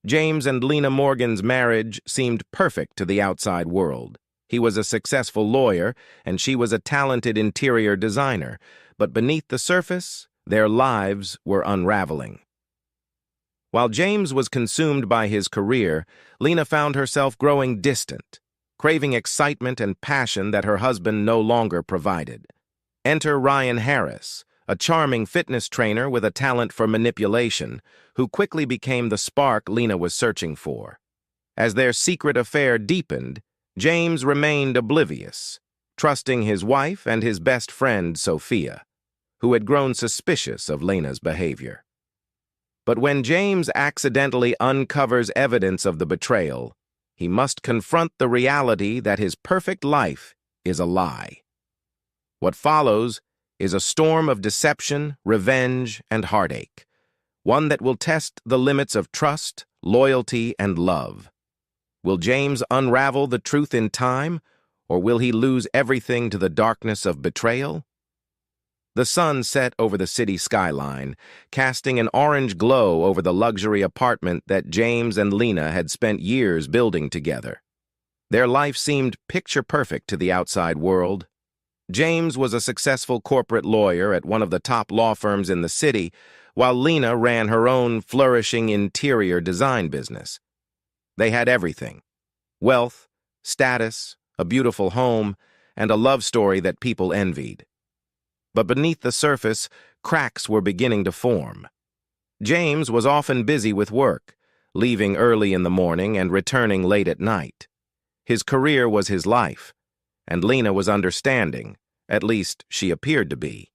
James and Lena Morgan's marriage seemed perfect to the outside world. He was a successful lawyer, and she was a talented interior designer, but beneath the surface, their lives were unraveling. While James was consumed by his career, Lena found herself growing distant, craving excitement and passion that her husband no longer provided. Enter Ryan Harris, a charming fitness trainer with a talent for manipulation, who quickly became the spark Lena was searching for. As their secret affair deepened, James remained oblivious, trusting his wife and his best friend, Sophia, who had grown suspicious of Lena's behavior. But when James accidentally uncovers evidence of the betrayal, he must confront the reality that his perfect life is a lie. What follows is a storm of deception, revenge, and heartache, one that will test the limits of trust, loyalty, and love. Will James unravel the truth in time, or will he lose everything to the darkness of betrayal? The sun set over the city skyline, casting an orange glow over the luxury apartment that James and Lena had spent years building together. Their life seemed picture-perfect to the outside world. James was a successful corporate lawyer at one of the top law firms in the city, while Lena ran her own flourishing interior design business. They had everything: wealth, status, a beautiful home, and a love story that people envied. But beneath the surface, cracks were beginning to form. James was often busy with work, leaving early in the morning and returning late at night. His career was his life, and Lena was understanding, at least she appeared to be.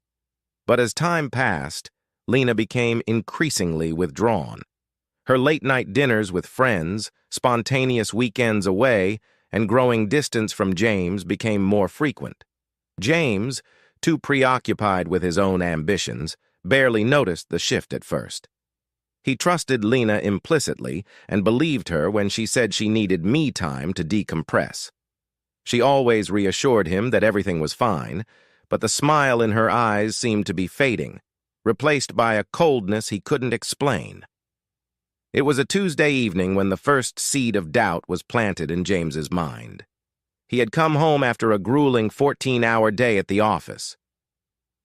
But as time passed, Lena became increasingly withdrawn. Her late-night dinners with friends, spontaneous weekends away, and growing distance from James became more frequent. James, too preoccupied with his own ambitions, barely noticed the shift at first. He trusted Lena implicitly and believed her when she said she needed me time to decompress. She always reassured him that everything was fine, but the smile in her eyes seemed to be fading, replaced by a coldness he couldn't explain. It was a Tuesday evening when the first seed of doubt was planted in James's mind. He had come home after a grueling 14-hour day at the office.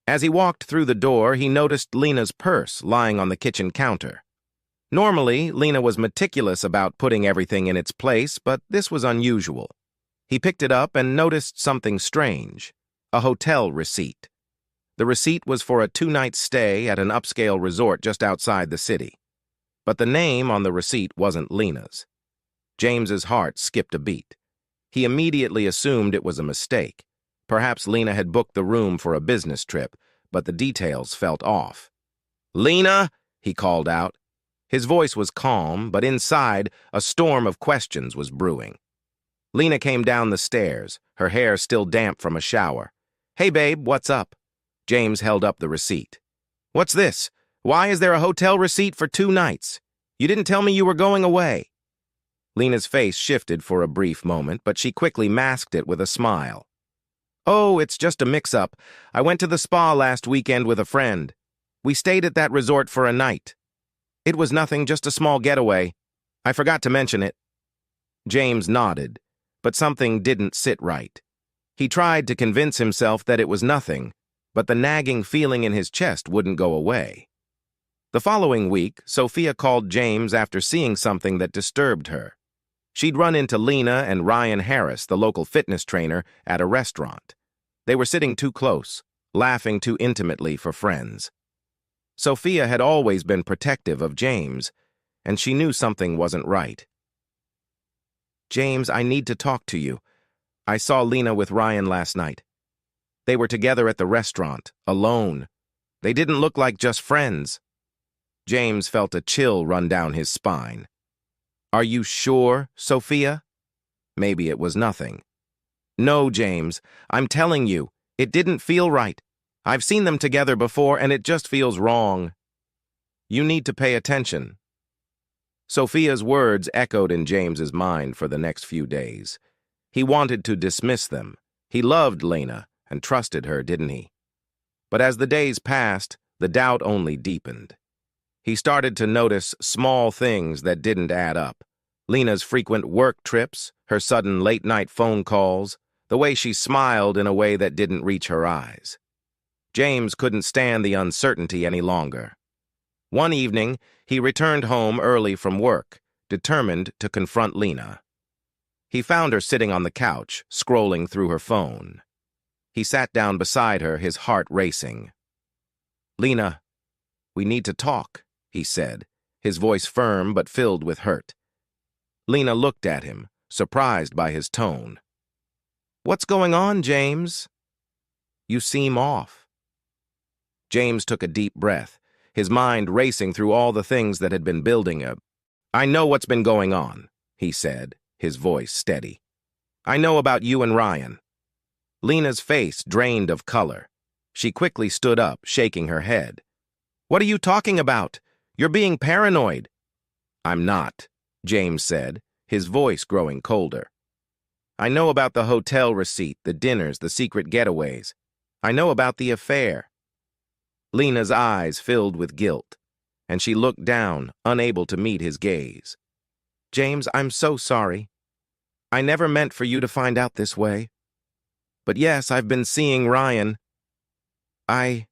As he walked through the door, he noticed Lena's purse lying on the kitchen counter. Normally, Lena was meticulous about putting everything in its place, but this was unusual. He picked it up and noticed something strange: a hotel receipt. The receipt was for a 2-night stay at an upscale resort just outside the city. But the name on the receipt wasn't Lena's. James's heart skipped a beat. He immediately assumed it was a mistake. Perhaps Lena had booked the room for a business trip, but the details felt off. "Lena!" he called out. His voice was calm, but inside, a storm of questions was brewing. Lena came down the stairs, her hair still damp from a shower. "Hey, babe, what's up?" James held up the receipt. "What's this? Why is there a hotel receipt for 2 nights? You didn't tell me you were going away." Lena's face shifted for a brief moment, but she quickly masked it with a smile. "Oh, it's just a mix-up. I went to the spa last weekend with a friend. We stayed at that resort for a night. It was nothing, just a small getaway. I forgot to mention it." James nodded, but something didn't sit right. He tried to convince himself that it was nothing, but the nagging feeling in his chest wouldn't go away. The following week, Sophia called James after seeing something that disturbed her. She'd run into Lena and Ryan Harris, the local fitness trainer, at a restaurant. They were sitting too close, laughing too intimately for friends. Sophia had always been protective of James, and she knew something wasn't right. "James, I need to talk to you. I saw Lena with Ryan last night. They were together at the restaurant, alone. They didn't look like just friends." James felt a chill run down his spine. "Are you sure, Sophia?" Maybe it was nothing. "No, James, I'm telling you, it didn't feel right. I've seen them together before, and it just feels wrong. You need to pay attention." Sophia's words echoed in James's mind for the next few days. He wanted to dismiss them. He loved Lena and trusted her, didn't he? But as the days passed, the doubt only deepened. He started to notice small things that didn't add up. Lena's frequent work trips, her sudden late-night phone calls, the way she smiled in a way that didn't reach her eyes. James couldn't stand the uncertainty any longer. One evening, he returned home early from work, determined to confront Lena. He found her sitting on the couch, scrolling through her phone. He sat down beside her, his heart racing. "Lena, we need to talk," he said, his voice firm but filled with hurt. Lena looked at him, surprised by his tone. "What's going on, James? You seem off." James took a deep breath, his mind racing through all the things that had been building up. "I know what's been going on," he said, his voice steady. "I know about you and Ryan." Lena's face drained of color. She quickly stood up, shaking her head. "What are you talking about? You're being paranoid." "I'm not," James said, his voice growing colder. "I know about the hotel receipt, the dinners, the secret getaways. I know about the affair." Lena's eyes filled with guilt, and she looked down, unable to meet his gaze. "James, I'm so sorry. I never meant for you to find out this way. But yes, I've been seeing Ryan. I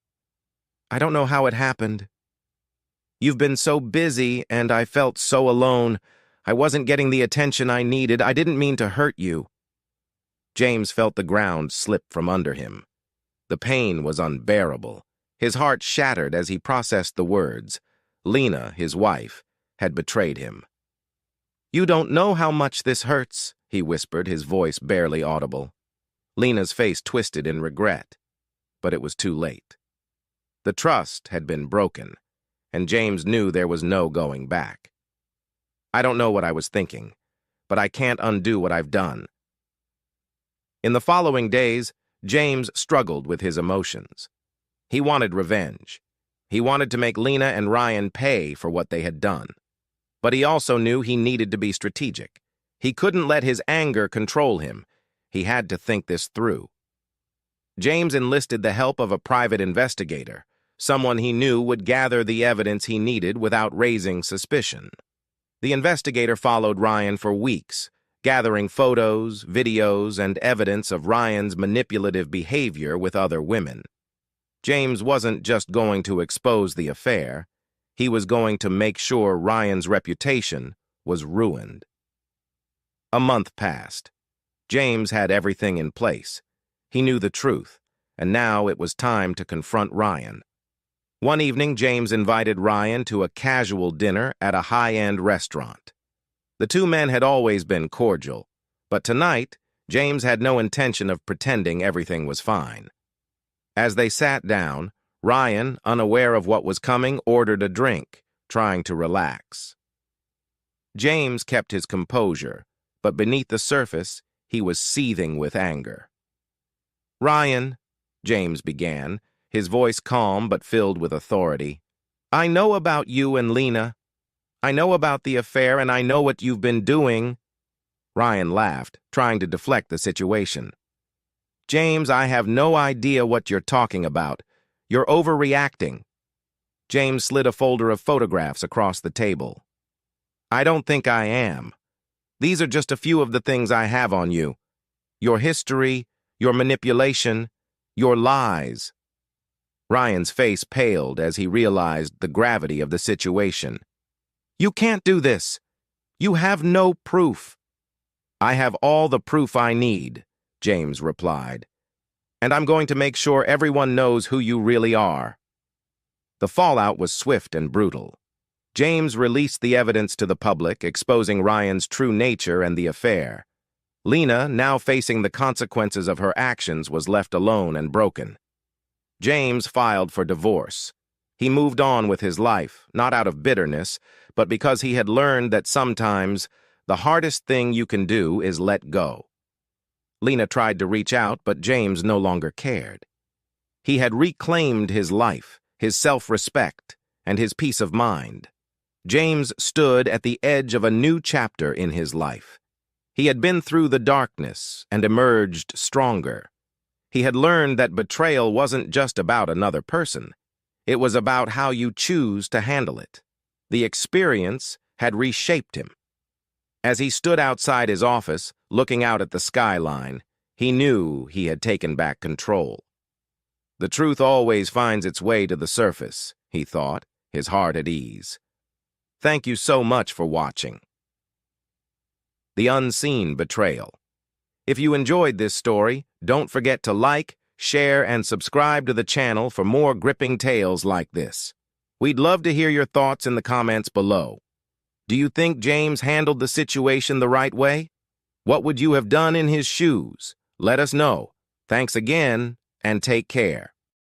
don't know how it happened. You've been so busy, and I felt so alone. I wasn't getting the attention I needed. I didn't mean to hurt you." James felt the ground slip from under him. The pain was unbearable. His heart shattered as he processed the words. Lena, his wife, had betrayed him. "You don't know how much this hurts," he whispered, his voice barely audible. Lena's face twisted in regret, but it was too late. The trust had been broken, and James knew there was no going back. "I don't know what I was thinking, but I can't undo what I've done." In the following days, James struggled with his emotions. He wanted revenge. He wanted to make Lena and Ryan pay for what they had done. But he also knew he needed to be strategic. He couldn't let his anger control him. He had to think this through. James enlisted the help of a private investigator, someone he knew would gather the evidence he needed without raising suspicion. The investigator followed Ryan for weeks, gathering photos, videos, and evidence of Ryan's manipulative behavior with other women. James wasn't just going to expose the affair. He was going to make sure Ryan's reputation was ruined. A month passed. James had everything in place. He knew the truth, and now it was time to confront Ryan. One evening, James invited Ryan to a casual dinner at a high-end restaurant. The two men had always been cordial, but tonight, James had no intention of pretending everything was fine. As they sat down, Ryan, unaware of what was coming, ordered a drink, trying to relax. James kept his composure, but beneath the surface, he was seething with anger. "Ryan," James began, his voice calm but filled with authority, "I know about you and Lena. I know about the affair, and I know what you've been doing." Ryan laughed, trying to deflect the situation. "James, I have no idea what you're talking about. You're overreacting." James slid a folder of photographs across the table. "I don't think I am. These are just a few of the things I have on you. Your history, your manipulation, your lies." Ryan's face paled as he realized the gravity of the situation. "You can't do this. You have no proof." "I have all the proof I need," James replied. "And I'm going to make sure everyone knows who you really are." The fallout was swift and brutal. James released the evidence to the public, exposing Ryan's true nature and the affair. Lena, now facing the consequences of her actions, was left alone and broken. James filed for divorce. He moved on with his life, not out of bitterness, but because he had learned that sometimes the hardest thing you can do is let go. Lena tried to reach out, but James no longer cared. He had reclaimed his life, his self-respect, and his peace of mind. James stood at the edge of a new chapter in his life. He had been through the darkness and emerged stronger. He had learned that betrayal wasn't just about another person. It was about how you choose to handle it. The experience had reshaped him. As he stood outside his office, looking out at the skyline, he knew he had taken back control. The truth always finds its way to the surface, he thought, his heart at ease. Thank you so much for watching. The Unseen Betrayal. If you enjoyed this story, don't forget to like, share, and subscribe to the channel for more gripping tales like this. We'd love to hear your thoughts in the comments below. Do you think James handled the situation the right way? What would you have done in his shoes? Let us know. Thanks again, and take care.